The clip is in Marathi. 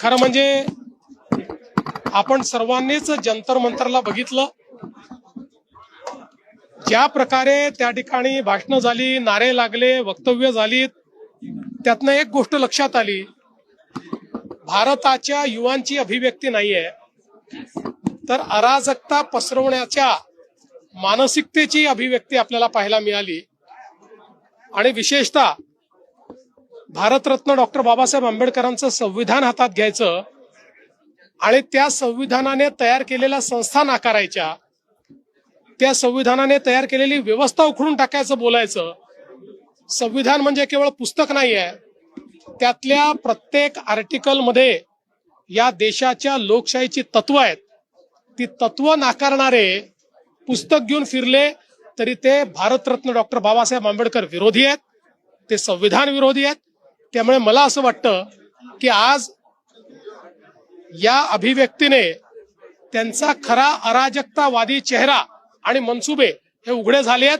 खरं म्हणजे आपण सर्वांनीच जंतर मंतरला बघितलं, ज्या प्रकारे त्या ठिकाणी भाषणं झाली, नारे लागले, वक्तव्य झालीत, त्यातनं एक गोष्ट लक्षात आली, भारताच्या युवांची अभिव्यक्ती नाहीये, तर अराजकता पसरवण्याच्या मानसिकतेची अभिव्यक्ती आपल्याला पाहायला मिळाली. आणि विशेषतः भारतरत्न डॉक्टर बाबासाहेब आंबेडकरांचं संविधान हातात घ्यायचं आणि त्या संविधानाने तयार केलेल्या संस्था नाकारायच्या, त्या संविधानाने तयार केलेली व्यवस्था उखडून टाकायचं बोलायचं. संविधान म्हणजे केवळ पुस्तक नाहीये, त्यातल्या प्रत्येक आर्टिकलमध्ये या देशाच्या लोकशाहीची तत्व आहेत. ती तत्व नाकारणारे पुस्तक घेऊन फिरले तरी ते भारतरत्न डॉक्टर बाबासाहेब आंबेडकर विरोधी आहेत, ते संविधान विरोधी आहेत. त्यामुळे मला असं वाटतं की आज या अभिव्यक्तीने त्यांचा खरा अराजकतावादी चेहरा आणि मनसुबे हे उघडे झाले आहेत.